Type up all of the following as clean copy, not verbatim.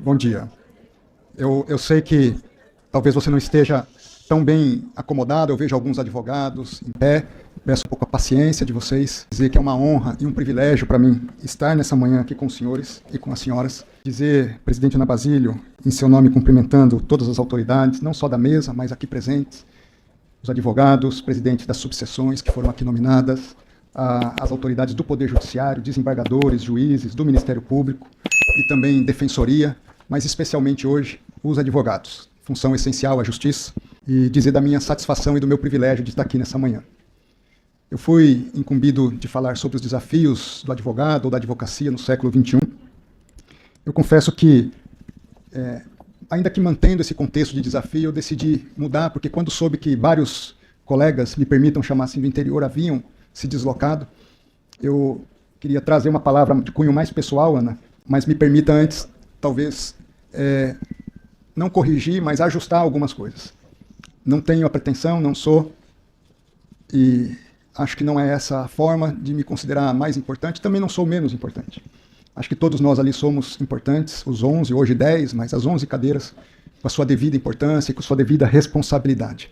Bom dia. Eu sei que talvez você não esteja tão bem acomodado, eu vejo alguns advogados em pé, peço um pouco a paciência de vocês, dizer que é uma honra e um privilégio para mim estar nessa manhã aqui com os senhores e com as senhoras, dizer, presidente Ana Basílio, em seu nome cumprimentando todas as autoridades, não só da mesa, mas aqui presentes, os advogados, presidentes das subseções que foram aqui nominadas, as autoridades do Poder Judiciário, desembargadores, juízes, do Ministério Público e também Defensoria, mas especialmente hoje os advogados, função essencial à justiça, e dizer da minha satisfação e do meu privilégio de estar aqui nessa manhã. Eu fui incumbido de falar sobre os desafios do advogado ou da advocacia no século XXI. Eu confesso que, ainda que mantendo esse contexto de desafio, eu decidi mudar, porque quando soube que vários colegas, me permitam chamar assim, do interior, haviam se deslocado, eu queria trazer uma palavra de cunho mais pessoal, Ana, mas me permita antes, talvez, não corrigir, mas ajustar algumas coisas. Não tenho a pretensão, não sou, e acho que não é essa a forma de me considerar mais importante, também não sou menos importante. Acho que todos nós ali somos importantes, os 11, hoje 10, mas as 11 cadeiras, com a sua devida importância e com a sua devida responsabilidade.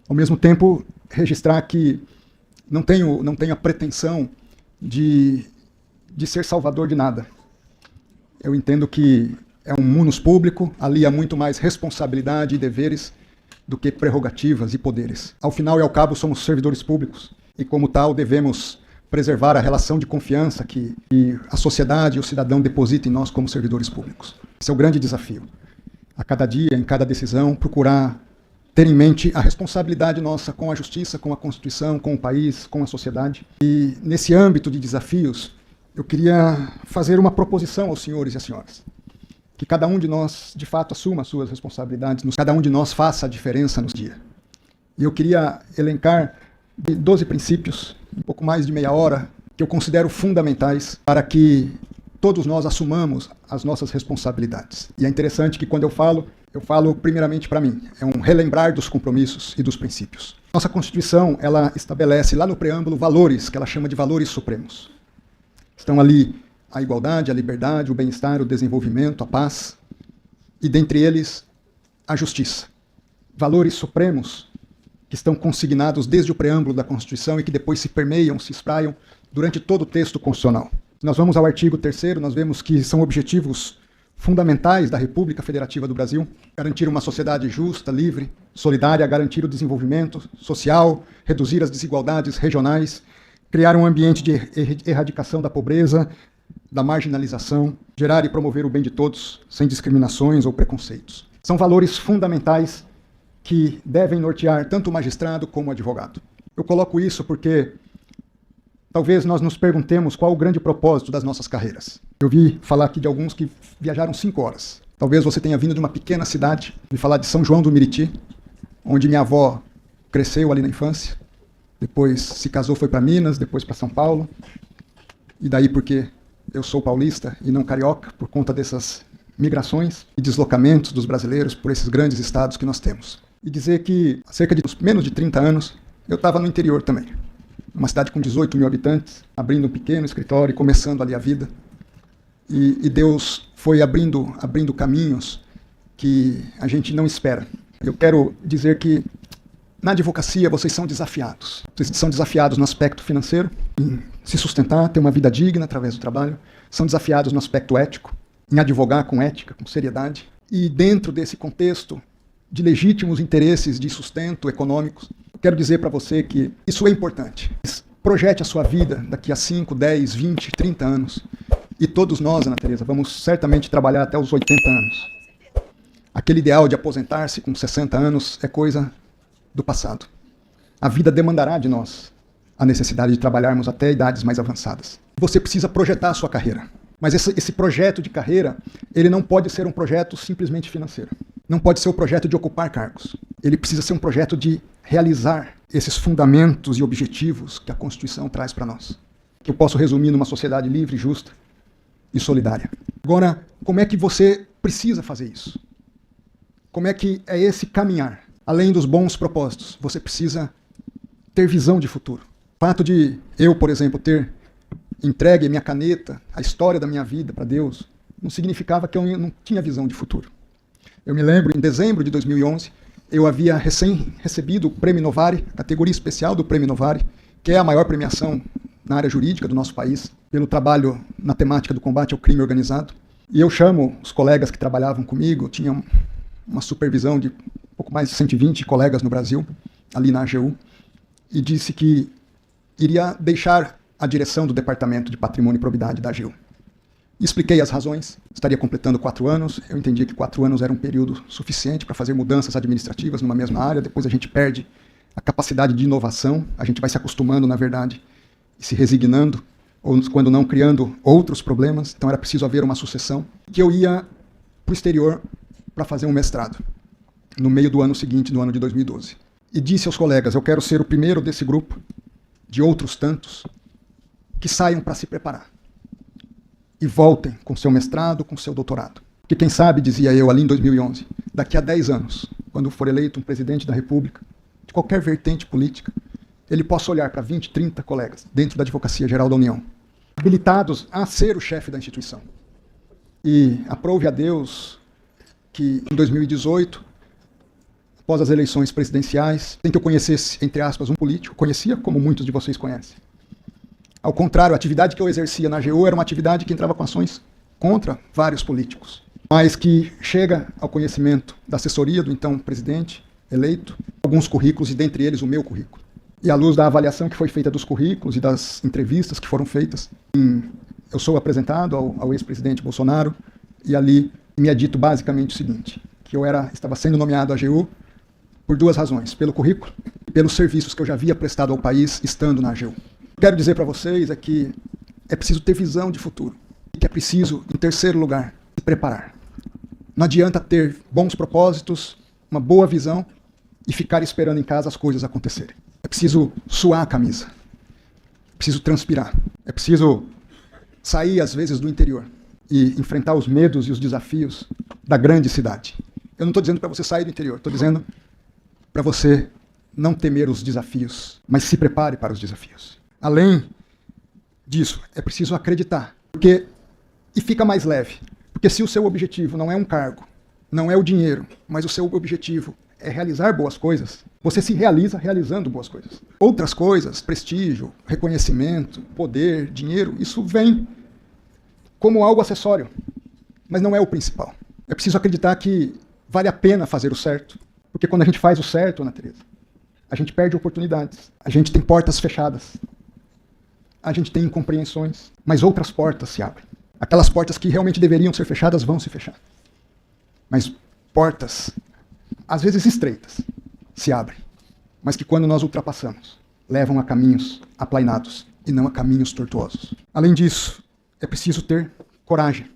Ao mesmo tempo, registrar que não tenho a pretensão de ser salvador de nada. Eu entendo que é um munus público, ali há muito mais responsabilidade e deveres do que prerrogativas e poderes. Ao final e ao cabo, somos servidores públicos e, como tal, devemos preservar a relação de confiança que a sociedade e o cidadão depositam em nós como servidores públicos. Esse é o grande desafio. A cada dia, em cada decisão, procurar ter em mente a responsabilidade nossa com a justiça, com a Constituição, com o país, com a sociedade. E, nesse âmbito de desafios, eu queria fazer uma proposição aos senhores e às senhoras. Que cada um de nós, de fato, assuma as suas responsabilidades, cada um de nós faça a diferença no dia. E eu queria elencar 12 princípios, um pouco mais de meia hora, que eu considero fundamentais para que todos nós assumamos as nossas responsabilidades. E é interessante que quando eu falo primeiramente para mim. É um relembrar dos compromissos e dos princípios. Nossa Constituição, ela estabelece lá no preâmbulo valores, que ela chama de valores supremos. Estão ali a igualdade, a liberdade, o bem-estar, o desenvolvimento, a paz, e dentre eles, a justiça. Valores supremos que estão consignados desde o preâmbulo da Constituição e que depois se permeiam, se espraiam durante todo o texto constitucional. Nós vamos ao artigo 3º, nós vemos que são objetivos fundamentais da República Federativa do Brasil: garantir uma sociedade justa, livre, solidária, garantir o desenvolvimento social, reduzir as desigualdades regionais, criar um ambiente de erradicação da pobreza, da marginalização, gerar e promover o bem de todos, sem discriminações ou preconceitos. São valores fundamentais que devem nortear tanto o magistrado como o advogado. Eu coloco isso porque talvez nós nos perguntemos qual o grande propósito das nossas carreiras. Eu vi falar aqui de alguns que viajaram 5 horas. Talvez você tenha vindo de uma pequena cidade, vi falar de São João do Meriti, onde minha avó cresceu ali na infância, depois se casou, foi para Minas, depois para São Paulo, e daí porque eu sou paulista e não carioca, por conta dessas migrações e deslocamentos dos brasileiros por esses grandes estados que nós temos. E dizer que há cerca de menos de 30 anos eu estava no interior também. Uma cidade com 18 mil habitantes, abrindo um pequeno escritório e começando ali a vida. E Deus foi abrindo caminhos que a gente não espera. Eu quero dizer que na advocacia vocês são desafiados. Vocês são desafiados no aspecto financeiro, em se sustentar, ter uma vida digna através do trabalho. São desafiados no aspecto ético, em advogar com ética, com seriedade. E dentro desse contexto de legítimos interesses de sustento econômicos, quero dizer para você que isso é importante. Projete a sua vida daqui a 5, 10, 20, 30 anos. E todos nós, Ana Teresa, vamos certamente trabalhar até os 80 anos. Aquele ideal de aposentar-se com 60 anos é coisa do passado. A vida demandará de nós a necessidade de trabalharmos até idades mais avançadas. Você precisa projetar a sua carreira. Mas esse projeto de carreira, ele não pode ser um projeto simplesmente financeiro. Não pode ser o projeto de ocupar cargos. Ele precisa ser um projeto de realizar esses fundamentos e objetivos que a Constituição traz para nós. Que eu posso resumir numa sociedade livre, justa e solidária. Agora, como é que você precisa fazer isso? Como é que é esse caminhar? Além dos bons propósitos, você precisa ter visão de futuro. O fato de eu, por exemplo, ter entregue a minha caneta, a história da minha vida para Deus, não significava que eu não tinha visão de futuro. Eu me lembro, em dezembro de 2011, eu havia recém recebido o Prêmio Novare, categoria especial do Prêmio Novare, que é a maior premiação na área jurídica do nosso país, pelo trabalho na temática do combate ao crime organizado. E eu chamo os colegas que trabalhavam comigo, tinha uma supervisão de pouco mais de 120 colegas no Brasil, ali na AGU, e disse que iria deixar a direção do Departamento de Patrimônio e Probidade da AGU. Expliquei as razões, estaria completando 4 anos, eu entendi que 4 anos era um período suficiente para fazer mudanças administrativas numa mesma área, depois a gente perde a capacidade de inovação, a gente vai se acostumando, na verdade, e se resignando, ou quando não criando outros problemas, então era preciso haver uma sucessão, que eu ia para o exterior para fazer um mestrado, no meio do ano seguinte, no ano de 2012. E disse aos colegas, eu quero ser o primeiro desse grupo, de outros tantos, que saiam para se preparar. E voltem com seu mestrado, com seu doutorado. Porque quem sabe, dizia eu ali em 2011, daqui a 10 anos, quando for eleito um presidente da República, de qualquer vertente política, ele possa olhar para 20, 30 colegas dentro da Advocacia Geral da União, habilitados a ser o chefe da instituição. E aprove a Deus que em 2018, após as eleições presidenciais, sem que eu conhecesse, entre aspas, um político, conhecia como muitos de vocês conhecem. Ao contrário, a atividade que eu exercia na AGU era uma atividade que entrava com ações contra vários políticos, mas que chega ao conhecimento da assessoria do então presidente eleito, alguns currículos e dentre eles o meu currículo. E à luz da avaliação que foi feita dos currículos e das entrevistas que foram feitas, eu sou apresentado ao ex-presidente Bolsonaro e ali me é dito basicamente o seguinte, que eu estava sendo nomeado à AGU por 2 razões, pelo currículo e pelos serviços que eu já havia prestado ao país estando na AGU. Quero dizer para vocês é que é preciso ter visão de futuro e que é preciso, em terceiro lugar, se preparar. Não adianta ter bons propósitos, uma boa visão e ficar esperando em casa as coisas acontecerem. É preciso suar a camisa, é preciso transpirar, é preciso sair às vezes do interior e enfrentar os medos e os desafios da grande cidade. Eu não estou dizendo para você sair do interior, estou dizendo para você não temer os desafios, mas se prepare para os desafios. Além disso, é preciso acreditar, e fica mais leve, porque se o seu objetivo não é um cargo, não é o dinheiro, mas o seu objetivo é realizar boas coisas, você se realiza realizando boas coisas. Outras coisas, prestígio, reconhecimento, poder, dinheiro, isso vem como algo acessório, mas não é o principal. É preciso acreditar que vale a pena fazer o certo, porque quando a gente faz o certo, Ana Teresa, a gente perde oportunidades, a gente tem portas fechadas, a gente tem incompreensões, mas outras portas se abrem. Aquelas portas que realmente deveriam ser fechadas vão se fechar. Mas portas, às vezes estreitas, se abrem, mas que quando nós ultrapassamos, levam a caminhos aplainados e não a caminhos tortuosos. Além disso, é preciso ter coragem.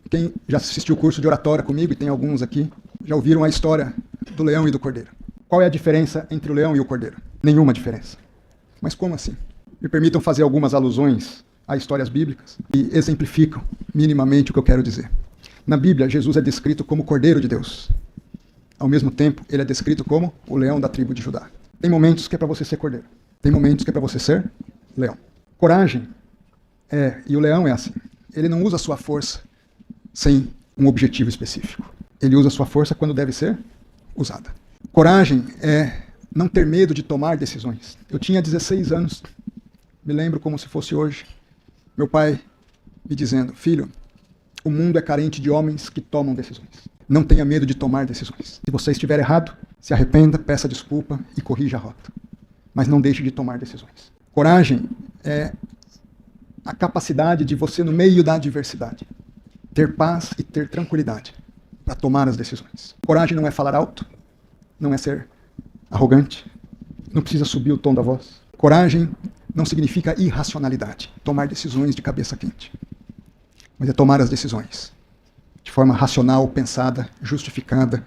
Quem já assistiu o curso de oratória comigo, e tem alguns aqui, já ouviram a história do leão e do cordeiro. Qual é a diferença entre o leão e o cordeiro? Nenhuma diferença. Mas como assim? Me permitam fazer algumas alusões a histórias bíblicas que exemplificam minimamente o que eu quero dizer. Na Bíblia, Jesus é descrito como Cordeiro de Deus. Ao mesmo tempo, ele é descrito como o leão da tribo de Judá. Tem momentos que é para você ser cordeiro. Tem momentos que é para você ser leão. Coragem e o leão é assim. Ele não usa a sua força sem um objetivo específico. Ele usa a sua força quando deve ser usada. Coragem é não ter medo de tomar decisões. Eu tinha 16 anos, me lembro como se fosse hoje, meu pai me dizendo, filho, o mundo é carente de homens que tomam decisões. Não tenha medo de tomar decisões. Se você estiver errado, se arrependa, peça desculpa e corrija a rota. Mas não deixe de tomar decisões. Coragem é a capacidade de você, no meio da adversidade, ter paz e ter tranquilidade para tomar as decisões. Coragem não é falar alto, não é ser arrogante, não precisa subir o tom da voz. Coragem não significa irracionalidade, tomar decisões de cabeça quente. Mas é tomar as decisões de forma racional, pensada, justificada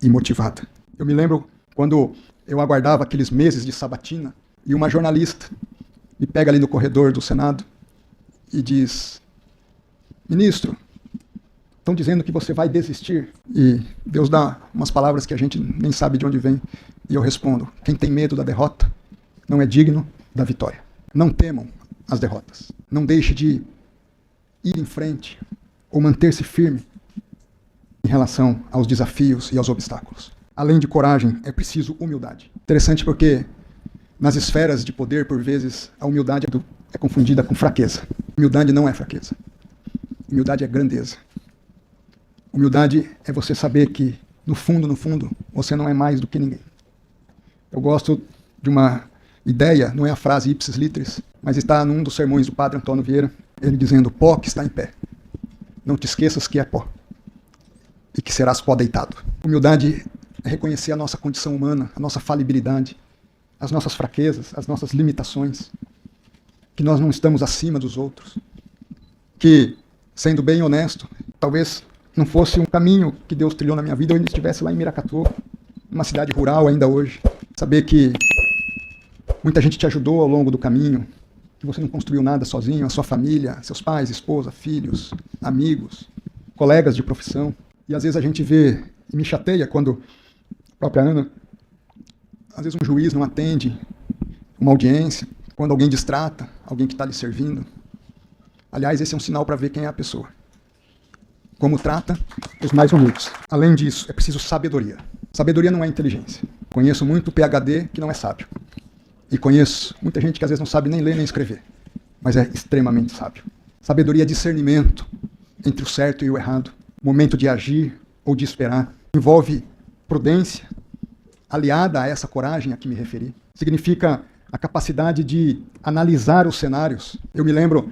e motivada. Eu me lembro quando eu aguardava aqueles meses de sabatina e uma jornalista me pega ali no corredor do Senado e diz, ministro, estão dizendo que você vai desistir. E Deus dá umas palavras que a gente nem sabe de onde vem. E eu respondo, quem tem medo da derrota não é digno da vitória. Não temam as derrotas. Não deixe de ir em frente, ou manter-se firme em relação aos desafios e aos obstáculos. Além de coragem, é preciso humildade. Interessante porque nas esferas de poder, por vezes, a humildade é confundida com fraqueza. Humildade não é fraqueza. Humildade é grandeza. Humildade é você saber que, no fundo, você não é mais do que ninguém. Eu gosto de uma ideia, não é a frase ipsis literis, mas está num dos sermões do padre Antônio Vieira, ele dizendo: pó que está em pé, não te esqueças que é pó, e que serás pó deitado. Humildade é reconhecer a nossa condição humana, a nossa falibilidade, as nossas fraquezas, as nossas limitações, que nós não estamos acima dos outros, que, sendo bem honesto, talvez não fosse um caminho que Deus trilhou na minha vida, eu ainda estivesse lá em Miracatu, numa cidade rural ainda hoje. Saber que muita gente te ajudou ao longo do caminho, que você não construiu nada sozinho, a sua família, seus pais, esposa, filhos, amigos, colegas de profissão. E às vezes a gente vê, e me chateia quando a própria Ana, às vezes um juiz não atende uma audiência, quando alguém distrata, alguém que está lhe servindo. Aliás, esse é um sinal para ver quem é a pessoa. Como trata os mais humildes. Além disso, é preciso sabedoria. Sabedoria não é inteligência. Conheço muito PhD que não é sábio. E conheço muita gente que às vezes não sabe nem ler nem escrever, mas é extremamente sábio. Sabedoria é discernimento entre o certo e o errado, momento de agir ou de esperar. Envolve prudência, aliada a essa coragem a que me referi. Significa a capacidade de analisar os cenários. Eu me lembro,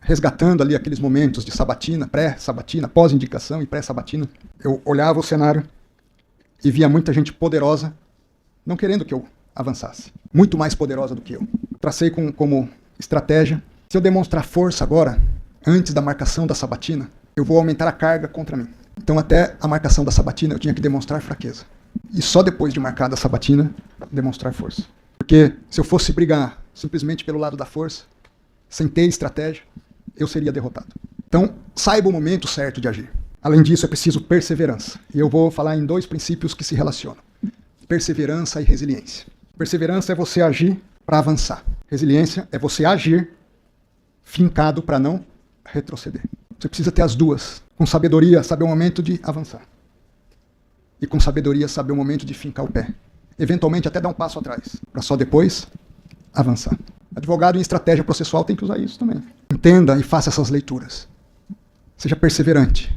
resgatando ali aqueles momentos de sabatina, pré-sabatina, pós-indicação e pré-sabatina, eu olhava o cenário e via muita gente poderosa, não querendo que eu avançasse. Muito mais poderosa do que eu. Tracei como estratégia: se eu demonstrar força agora, antes da marcação da sabatina, eu vou aumentar a carga contra mim. Então até a marcação da sabatina eu tinha que demonstrar fraqueza. E só depois de marcar a sabatina, demonstrar força. Porque se eu fosse brigar simplesmente pelo lado da força, sem ter estratégia, eu seria derrotado. Então, saiba o momento certo de agir. Além disso, é preciso perseverança. E eu vou falar em 2 princípios que se relacionam: perseverança e resiliência. Perseverança é você agir para avançar. Resiliência é você agir fincado para não retroceder. Você precisa ter as duas. Com sabedoria, saber o momento de avançar. E com sabedoria, saber o momento de fincar o pé. Eventualmente até dar um passo atrás, para só depois avançar. Advogado em estratégia processual tem que usar isso também. Entenda e faça essas leituras. Seja perseverante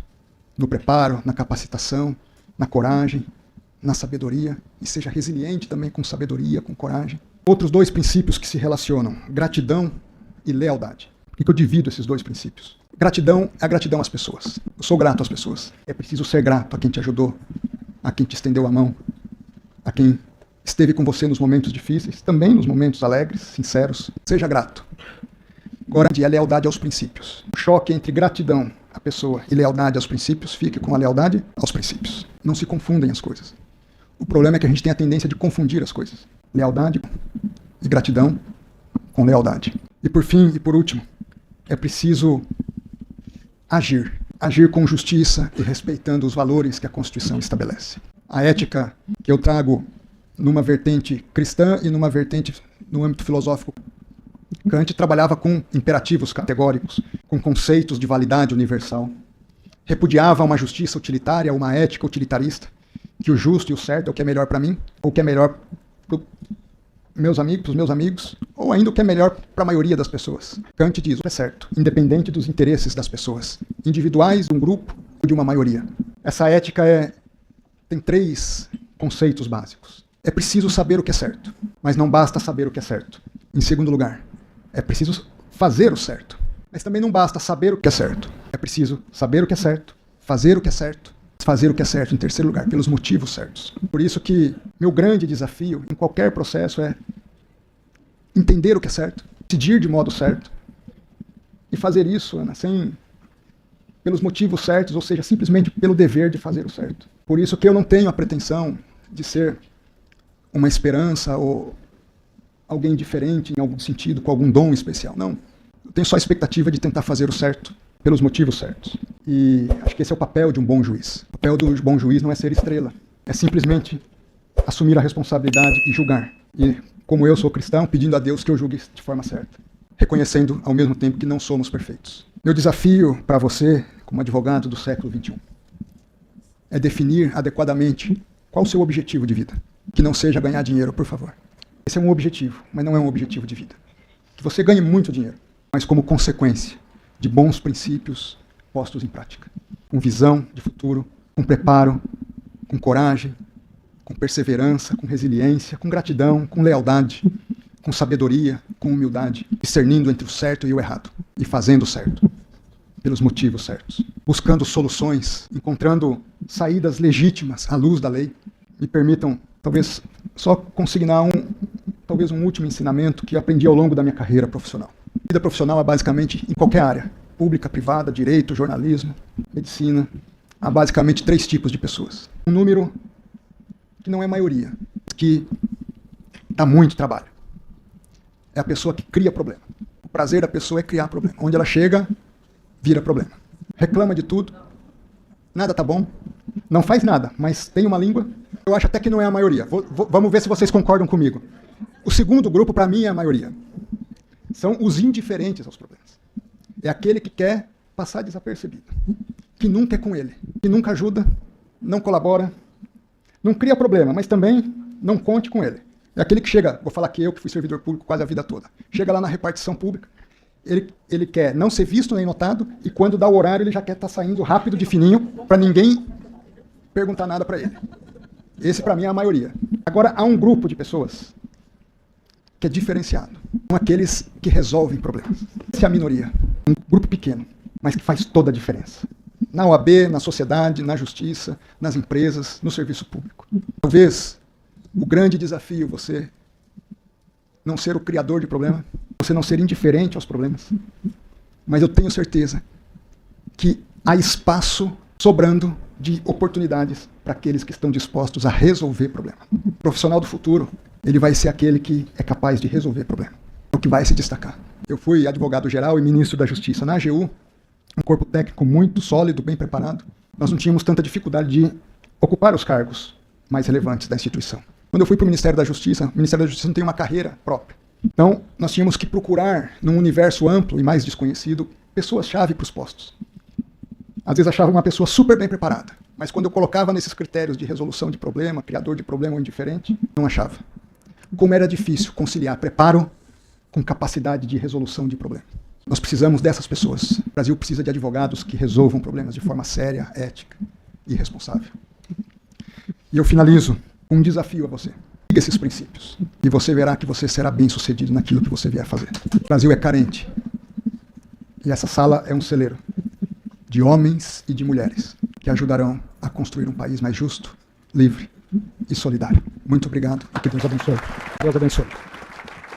no preparo, na capacitação, na coragem, na sabedoria, e seja resiliente também com sabedoria, com coragem. Outros 2 princípios que se relacionam: gratidão e lealdade. Por que eu divido esses 2 princípios? Gratidão é a gratidão às pessoas. Eu sou grato às pessoas. É preciso ser grato a quem te ajudou, a quem te estendeu a mão, a quem esteve com você nos momentos difíceis, também nos momentos alegres, sinceros. Seja grato. Agora, é lealdade aos princípios. O choque entre gratidão à pessoa e lealdade aos princípios, fique com a lealdade aos princípios. Não se confundem as coisas. O problema é que a gente tem a tendência de confundir as coisas. Lealdade e gratidão com lealdade. E por fim, e por último, é preciso agir. Agir com justiça e respeitando os valores que a Constituição estabelece. A ética que eu trago numa vertente cristã e numa vertente no âmbito filosófico. Kant trabalhava com imperativos categóricos, com conceitos de validade universal. Repudiava uma justiça utilitária, uma ética utilitarista, que o justo e o certo é o que é melhor para mim, ou o que é melhor para os meus amigos, ou ainda o que é melhor para a maioria das pessoas. Kant diz: o que é certo, independente dos interesses das pessoas, individuais, de um grupo ou de uma maioria. Essa ética tem 3 conceitos básicos. É preciso saber o que é certo, mas não basta saber o que é certo. Em segundo lugar, é preciso fazer o certo, mas também não basta saber o que é certo. É preciso saber o que é certo, fazer o que é certo, fazer o que é certo em terceiro lugar, pelos motivos certos. Por isso que meu grande desafio em qualquer processo é entender o que é certo, decidir de modo certo e fazer isso, Ana, pelos motivos certos, ou seja, simplesmente pelo dever de fazer o certo. Por isso que eu não tenho a pretensão de ser uma esperança ou alguém diferente em algum sentido, com algum dom especial. Não. Eu tenho só a expectativa de tentar fazer o certo pelos motivos certos. E acho que esse é o papel de um bom juiz. O papel do bom juiz não é ser estrela. É simplesmente assumir a responsabilidade e julgar. E, como eu sou cristão, pedindo a Deus que eu julgue de forma certa. Reconhecendo, ao mesmo tempo, que não somos perfeitos. Meu desafio para você, como advogado do século XXI. É definir adequadamente qual o seu objetivo de vida. Que não seja ganhar dinheiro, por favor. Esse é um objetivo, mas não é um objetivo de vida. Que você ganhe muito dinheiro, mas como consequência de bons princípios postos em prática. Com visão de futuro, com preparo, com coragem, com perseverança, com resiliência, com gratidão, com lealdade, com sabedoria, com humildade, discernindo entre o certo e o errado, e fazendo o certo, pelos motivos certos, buscando soluções, encontrando saídas legítimas à luz da lei. Me permitam, talvez, só consignar um último ensinamento que eu aprendi ao longo da minha carreira profissional. A vida profissional é basicamente em qualquer área, pública, privada, direito, jornalismo, medicina. Há basicamente 3 tipos de pessoas. Um número que não é maioria, que dá muito trabalho. É a pessoa que cria problema. O prazer da pessoa é criar problema. Onde ela chega, vira problema. Reclama de tudo, nada tá bom, não faz nada, mas tem uma língua. Eu acho até que não é a maioria. Vamos ver se vocês concordam comigo. O segundo grupo, para mim, é a maioria. São os indiferentes aos problemas. É aquele que quer passar desapercebido, que nunca é com ele, que nunca ajuda, não colabora, não cria problema, mas também não conte com ele. É aquele que chega, vou falar que eu que fui servidor público quase a vida toda, chega lá na repartição pública, ele quer não ser visto nem notado, e quando dá o horário ele já quer estar saindo rápido de fininho para ninguém perguntar nada para ele. Esse para mim é a maioria. Agora há um grupo de pessoas que é diferenciado. São aqueles que resolvem problemas. Essa é a minoria. Um grupo pequeno, mas que faz toda a diferença. Na OAB, na sociedade, na justiça, nas empresas, no serviço público. Talvez o grande desafio você não ser o criador de problema, você não ser indiferente aos problemas. Mas eu tenho certeza que há espaço sobrando de oportunidades para aqueles que estão dispostos a resolver problema. O profissional do futuro, ele vai ser aquele que é capaz de resolver problema, o que vai se destacar. Eu fui advogado-geral e ministro da Justiça na AGU, um corpo técnico muito sólido, bem preparado. Nós não tínhamos tanta dificuldade de ocupar os cargos mais relevantes da instituição. Quando eu fui para o Ministério da Justiça, o Ministério da Justiça não tem uma carreira própria. Então, nós tínhamos que procurar, num universo amplo e mais desconhecido, pessoas-chave para os postos. Às vezes achava uma pessoa super bem preparada, mas quando eu colocava nesses critérios de resolução de problema, criador de problema ou indiferente, não achava. Como era difícil conciliar preparo com capacidade de resolução de problema. Nós precisamos dessas pessoas. O Brasil precisa de advogados que resolvam problemas de forma séria, ética e responsável. E eu finalizo com um desafio a você. Siga esses princípios e você verá que você será bem-sucedido naquilo que você vier fazer. O Brasil é carente. E essa sala é um celeiro de homens e de mulheres que ajudarão a construir um país mais justo, livre e solidário. Muito obrigado e que Deus abençoe. Deus abençoe.